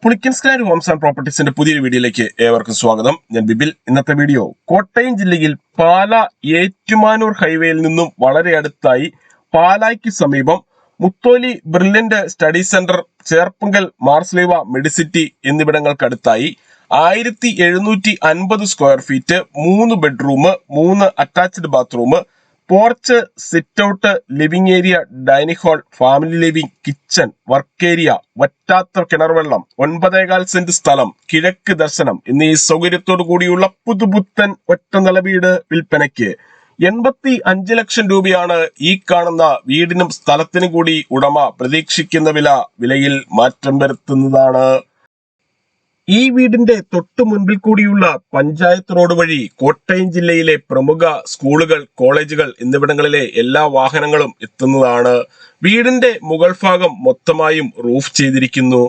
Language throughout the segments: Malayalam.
പുളിക്കൻ സ്ക്വയർ ഹോംസ് ആൻഡ് പ്രോപ്പർട്ടീസിന്റെ പുതിയൊരു വീഡിയോയിലേക്ക് ഏവർക്കും സ്വാഗതം. ഞാൻ ബിബിൽ. ഇന്നത്തെ വീഡിയോ കോട്ടയം ജില്ലയിൽ പാല ഏറ്റുമാനൂർ ഹൈവേയിൽ നിന്നും വളരെ അടുത്തായി പാലായ്ക്ക് സമീപം Mutholy brilliant study centre, Cherpunkal Marsleeva Medicity എന്നിവിടങ്ങൾക്കടുത്തായി 1750 square feet, 3 bedroom, 3 attached bathroom, porch, sit out, living area, dining hall, family living, kitchen, work area, വറ്റാത്ത കിണർവെള്ളം, 9.25 സെന്റ് സ്ഥലം, കിഴക്ക് ദർശനം എന്നീ സൗകര്യത്തോടു കൂടിയുള്ള പുതുപുത്തൻ ഒറ്റനില വീട് വിൽപ്പനയ്ക്ക്. 85 ലക്ഷം രൂപയാണ് ഈ കാണുന്ന വീടിനും സ്ഥലത്തിനും കൂടി ഉടമ പ്രതീക്ഷിക്കുന്ന വിലയിൽ മാറ്റം വരുത്തുന്നതാണ്. ഈ വീടിന്റെ തൊട്ടു മുൻപിൽ കൂടിയുള്ള പഞ്ചായത്ത് റോഡ് വഴി കോട്ടയം ജില്ലയിലെ പ്രമുഖ സ്കൂളുകൾ, കോളേജുകൾ എന്നിവിടങ്ങളിലെ എല്ലാ വാഹനങ്ങളും എത്തുന്നതാണ്. വീടിന്റെ മുകൾ ഭാഗം മൊത്തമായും റൂഫ് ചെയ്തിരിക്കുന്നു.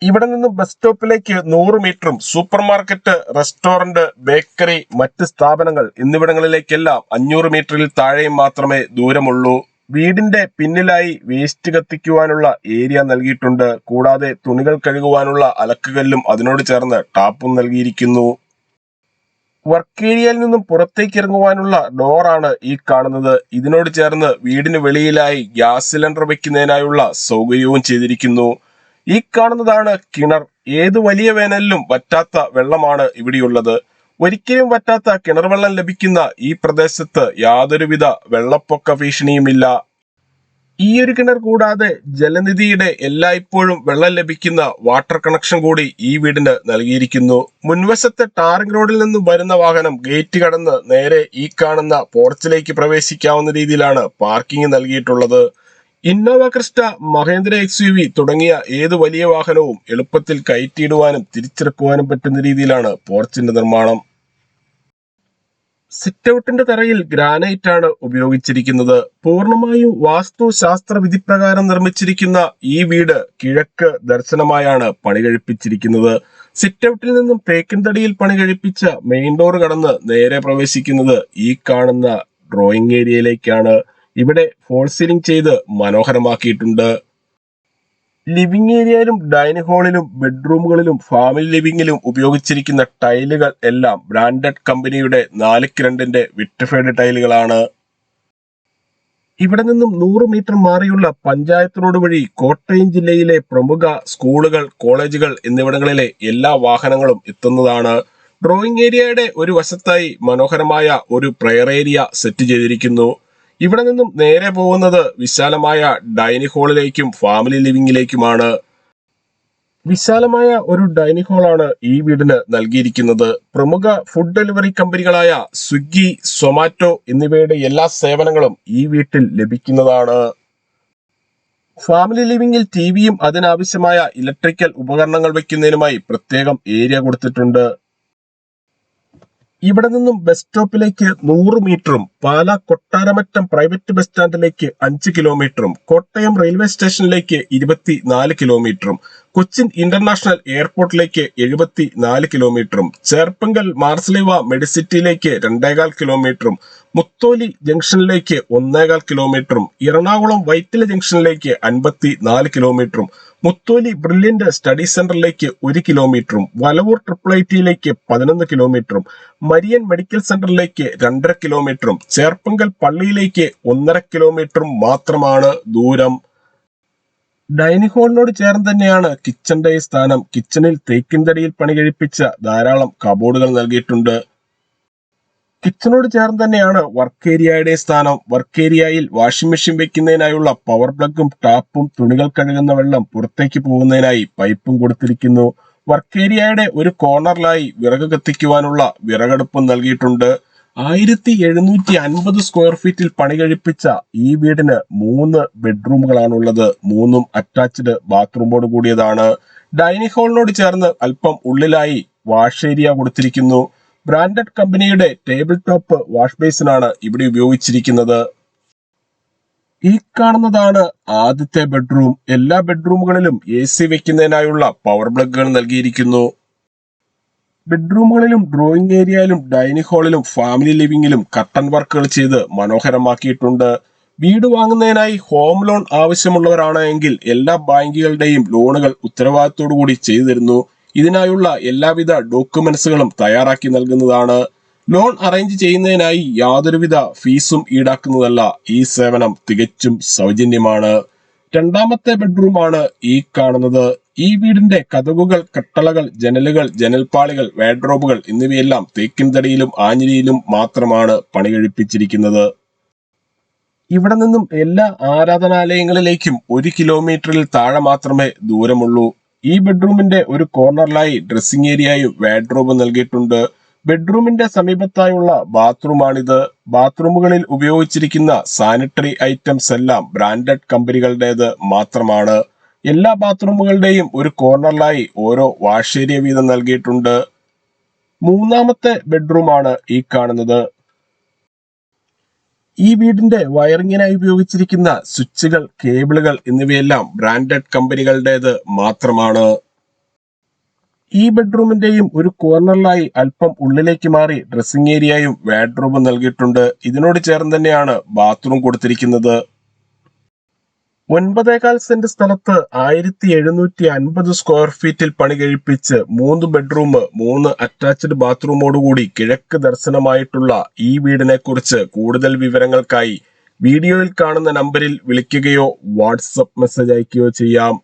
ഇവിടെ നിന്നും ബസ് സ്റ്റോപ്പിലേക്ക് 100 മീറ്ററും സൂപ്പർ മാർക്കറ്റ്, റെസ്റ്റോറന്റ്, ബേക്കറി, മറ്റ് സ്ഥാപനങ്ങൾ എന്നിവിടങ്ങളിലേക്കെല്ലാം 500 മീറ്ററിൽ താഴെയും മാത്രമേ ദൂരമുള്ളൂ. വീടിന്റെ പിന്നിലായി വേസ്റ്റ് കത്തിക്കുവാനുള്ള ഏരിയ നൽകിയിട്ടുണ്ട്. കൂടാതെ തുണികൾ കഴുകുവാനുള്ള അലക്കുകല്ലും അതിനോട് ചേർന്ന് ടാപ്പും നൽകിയിരിക്കുന്നു. വർക്ക് ഏരിയയിൽ നിന്നും പുറത്തേക്ക് ഇറങ്ങുവാനുള്ള ഡോറാണ് ഈ കാണുന്നത്. ഇതിനോട് ചേർന്ന് വീടിന് വെളിയിലായി ഗ്യാസ് സിലിണ്ടർ വെക്കുന്നതിനായുള്ള സൗകര്യവും ചെയ്തിരിക്കുന്നു. ഈ കാണുന്നതാണ് കിണർ. ഏത് വലിയ വേനലിലും വറ്റാത്ത വെള്ളമാണ് ഇവിടെയുള്ളത്. ഒരിക്കലും വറ്റാത്ത കിണർ വെള്ളം ലഭിക്കുന്ന ഈ പ്രദേശത്ത് യാതൊരുവിധ വെള്ളപ്പൊക്ക ഭീഷണിയുമില്ല. ഈ ഒരു കിണർ കൂടാതെ ജലനിധിയുടെ എല്ലായ്പ്പോഴും വെള്ളം ലഭിക്കുന്ന വാട്ടർ കണക്ഷൻ കൂടി ഈ വീടിന് നൽകിയിരിക്കുന്നു. മുൻവശത്തെ ടാറിംഗ് റോഡിൽ നിന്നും വരുന്ന വാഹനം ഗേറ്റ് കടന്ന് നേരെ ഈ കാണുന്ന പോർച്ചിലേക്ക് പ്രവേശിക്കാവുന്ന രീതിയിലാണ് പാർക്കിംഗ് നൽകിയിട്ടുള്ളത്. ഇന്നോവ ക്രിസ്റ്റ, മഹേന്ദ്ര XUV തുടങ്ങിയ ഏത് വലിയ വാഹനവും എളുപ്പത്തിൽ കയറ്റിയിടുവാനും തിരിച്ചിറക്കുവാനും പറ്റുന്ന രീതിയിലാണ് പോർച്ചിന്റെ നിർമ്മാണം. സിറ്റ് ഔട്ടിന്റെ തറയിൽ ഗ്രാനൈറ്റ് ആണ് ഉപയോഗിച്ചിരിക്കുന്നത്. പൂർണ്ണമായും വാസ്തുശാസ്ത്ര വിധിപ്രകാരം നിർമ്മിച്ചിരിക്കുന്ന ഈ വീട് കിഴക്ക് ദർശനമായാണ് പണി കഴിപ്പിച്ചിരിക്കുന്നത്. സിറ്റ് ഔട്ടിൽ നിന്നും തേക്കിൻ തടിയിൽ പണി കഴിപ്പിച്ച മെയിൻ ഡോർ കടന്ന് നേരെ പ്രവേശിക്കുന്നത് ഈ കാണുന്ന ഡ്രോയിങ് ഏരിയയിലേക്കാണ്. ഇവിടെ ഫോൾ സീലിംഗ് ചെയ്ത് മനോഹരമാക്കിയിട്ടുണ്ട്. ലിവിംഗ് ഏരിയയിലും ഡൈനിങ് ഹാളിലും ബെഡ്റൂമുകളിലും ഫാമിലി ലിവിംഗിലും ഉപയോഗിച്ചിരിക്കുന്ന ടൈലുകൾ എല്ലാം ബ്രാൻഡഡ് കമ്പനിയുടെ 4:2 വിട്രിഫൈഡ് ടൈലുകളാണ്. ഇവിടെ നിന്നും 100 മീറ്റർ മാറിയുള്ള പഞ്ചായത്ത് റോഡ് വഴി കോട്ടയം ജില്ലയിലെ പ്രമുഖ സ്കൂളുകൾ, കോളേജുകൾ എന്നിവിടങ്ങളിലെ എല്ലാ വാഹനങ്ങളും എത്തുന്നതാണ്. ഡ്രോയിങ് ഏരിയയുടെ ഒരു വശത്തായി മനോഹരമായ ഒരു പ്രയർ ഏരിയ സെറ്റ് ചെയ്തിരിക്കുന്നു. ഇവിടെ നിന്നും നേരെ പോകുന്നത് വിശാലമായ ഡൈനിങ് ഹാളിലേക്കും ഫാമിലി ലിവിംഗിലേക്കുമാണ്. വിശാലമായ ഒരു ഡൈനിങ് ഹാളാണ് ഈ വീടിന് നൽകിയിരിക്കുന്നത്. പ്രമുഖ ഫുഡ് ഡെലിവറി കമ്പനികളായ സ്വിഗ്ഗി, സൊമാറ്റോ എന്നിവയുടെ എല്ലാ സേവനങ്ങളും ഈ വീട്ടിൽ ലഭിക്കുന്നതാണ്. ഫാമിലി ലിവിംഗിൽ ടിവിയും അതിനാവശ്യമായ ഇലക്ട്രിക്കൽ ഉപകരണങ്ങൾ വയ്ക്കുന്നതിനുമായി പ്രത്യേകം ഏരിയ കൊടുത്തിട്ടുണ്ട്. ഇവിടെ നിന്നും ബസ് സ്റ്റോപ്പിലേക്ക് 100 മീറ്ററും പാല കൊട്ടാരമറ്റം പ്രൈവറ്റ് ബസ് സ്റ്റാൻഡിലേക്ക് 5 കിലോമീറ്ററും കോട്ടയം റെയിൽവേ സ്റ്റേഷനിലേക്ക് 24 കിലോമീറ്ററും കൊച്ചിൻ ഇന്റർനാഷണൽ എയർപോർട്ടിലേക്ക് 74 കിലോമീറ്ററും ചേർപ്പുങ്കൽ മാർസ്ലീവ മെഡിസിറ്റിയിലേക്ക് 2.25 കിലോമീറ്ററും മുത്തോലി ജംഗ്ഷനിലേക്ക് 1.25 കിലോമീറ്ററും എറണാകുളം വൈറ്റില ജംഗ്ഷനിലേക്ക് 54 കിലോമീറ്ററും മുത്തോലി ബ്രില്യന്റ് സ്റ്റഡി സെന്ററിലേക്ക് 1 കിലോമീറ്ററും വലവൂർ IIITയിലേക്ക് 11 കിലോമീറ്ററും മരിയൻ മെഡിക്കൽ സെന്ററിലേക്ക് 2.5 കിലോമീറ്ററും ചേർപ്പുങ്കൽ പള്ളിയിലേക്ക് 1.5 കിലോമീറ്ററും മാത്രമാണ് ദൂരം. ഡൈനിങ് ഹാളിനോട് ചേർന്ന് തന്നെയാണ് കിച്ചന്റെ സ്ഥാനം. കിച്ചണിൽ തേക്കിൻ തടിയിൽ പണി കഴിപ്പിച്ച ധാരാളം കബോർഡുകൾ നൽകിയിട്ടുണ്ട്. കിച്ചണോട് ചേർന്ന് തന്നെയാണ് വർക്ക് ഏരിയയുടെ സ്ഥാനം. വർക്ക് ഏരിയയിൽ വാഷിംഗ് മെഷീൻ വെക്കുന്നതിനായുള്ള പവർ പ്ലഗും ടാപ്പും7തുണികൾ കഴുകുന്ന വെള്ളം പുറത്തേക്ക് പോകുന്നതിനായി പൈപ്പും കൊടുത്തിരിക്കുന്നു. വർക്ക് ഏരിയയുടെ ഒരു കോർണറിലായി വിറക് കത്തിക്കുവാനുള്ള വിറകടുപ്പും നൽകിയിട്ടുണ്ട്. 1750 സ്ക്വയർ ഫീറ്റിൽ പണി കഴിപ്പിച്ച ഈ വീടിന് 3 ബെഡ്റൂമുകളാണുള്ളത്. 3ഉം അറ്റാച്ച്ഡ് ബാത്റൂമോട് കൂടിയതാണ്. ഡൈനിങ് ഹാളിനോട് ചേർന്ന് അല്പം ഉള്ളിലായി വാഷ് ഏരിയ കൊടുത്തിരിക്കുന്നു. ബ്രാൻഡഡ് കമ്പനിയുടെ ടേബിൾ ടോപ്പ് വാഷ് ബേസിനാണ് ഇവിടെ ഉപയോഗിച്ചിരിക്കുന്നത്. ഈ കാണുന്നതാണ് ആദ്യത്തെ ബെഡ്റൂം. എല്ലാ ബെഡ്റൂമുകളിലും AC വെക്കുന്നതിനായുള്ള പവർ പ്ലഗുകൾ നൽകിയിരിക്കുന്നു. ബെഡ്റൂമുകളിലും ഡ്രോയിങ് ഏരിയയിലും ഡൈനിങ് ഹാളിലും ഫാമിലി ലിവിംഗിലും കർട്ടൻ വർക്കുകൾ ചെയ്ത് മനോഹരമാക്കിയിട്ടുണ്ട്. വീട് വാങ്ങുന്നതിനായി ഹോം ലോൺ ആവശ്യമുള്ളവരാണ് എങ്കിൽ എല്ലാ ബാങ്കുകളുടെയും ലോണുകൾ ഉത്തരവാദിത്തോടു കൂടി ചെയ്തു തരുന്നു. ഇതിനായുള്ള എല്ലാവിധ ഡോക്യുമെന്റ്സുകളും തയ്യാറാക്കി നൽകുന്നതാണ്. ലോൺ അറേഞ്ച് ചെയ്യുന്നതിനായി യാതൊരുവിധ ഫീസും ഈടാക്കുന്നതല്ല. ഈ സേവനം തികച്ചും സൗജന്യമാണ്. രണ്ടാമത്തെ ബെഡ്റൂമാണ് ഈ കാണുന്നത്. ഈ വീടിന്റെ കതകുകൾ, കട്ടളകൾ, ജനലുകൾ, ജനൽപ്പാളികൾ, വാർഡ്രോബുകൾ എന്നിവയെല്ലാം തേക്കിൻ തടിയിലും ആഞ്ഞിലിയിലും മാത്രമാണ് പണി കഴിപ്പിച്ചിരിക്കുന്നത്. ഇവിടെ നിന്നും എല്ലാ ആരാധനാലയങ്ങളിലേക്കും 1 കിലോമീറ്ററിൽ താഴെ മാത്രമേ ദൂരമുള്ളൂ. ഈ ബെഡ്റൂമിന്റെ ഒരു കോർണറിലായി ഡ്രസ്സിംഗ് ഏരിയയും വാർഡ്രോബ് നൽകിയിട്ടുണ്ട്. ബെഡ്റൂമിന്റെ സമീപത്തായുള്ള ബാത്റൂമാണിത്. ബാത്റൂമുകളിൽ ഉപയോഗിച്ചിരിക്കുന്ന സാനിറ്ററി ഐറ്റംസ് എല്ലാം ബ്രാൻഡഡ് കമ്പനികളുടേത് മാത്രമാണ്. എല്ലാ ബാത്റൂമുകളുടെയും ഒരു കോർണറിലായി ഓരോ വാഷ് ഏരിയ വീതം നൽകിയിട്ടുണ്ട്. മൂന്നാമത്തെ ബെഡ്റൂമാണ് ഈ കാണുന്നത്. ഈ വീടിന്റെ വയറിങ്ങിനായി ഉപയോഗിച്ചിരിക്കുന്ന സ്വിച്ചുകൾ, കേബിളുകൾ എന്നിവയെല്ലാം ബ്രാൻഡഡ് കമ്പനികളുടേത് മാത്രമാണ്. ഈ ബെഡ്റൂമിന്റെയും ഒരു കോർണറിലായി അല്പം ഉള്ളിലേക്ക് മാറി ഡ്രസ്സിംഗ് ഏരിയയും വാർഡ്രോബും നൽകിയിട്ടുണ്ട്. ഇതിനോട് ചേർന്ന് തന്നെയാണ് ബാത്റൂം കൊടുത്തിരിക്കുന്നത്. 9.25 സെന്റ് സ്ഥലത്ത് 1750 സ്ക്വയർ ഫീറ്റിൽ പണി കഴിപ്പിച്ച് 3 ബെഡ്റൂം, 3 അറ്റാച്ച്ഡ് ബാത്റൂമോടുകൂടി കിഴക്ക് ദർശനമായിട്ടുള്ള ഈ വീടിനെ കുറിച്ച് കൂടുതൽ വിവരങ്ങൾക്കായി വീഡിയോയിൽ കാണുന്ന നമ്പറിൽ വിളിക്കുകയോ വാട്സപ്പ് മെസ്സേജ് അയക്കുകയോ ചെയ്യാം.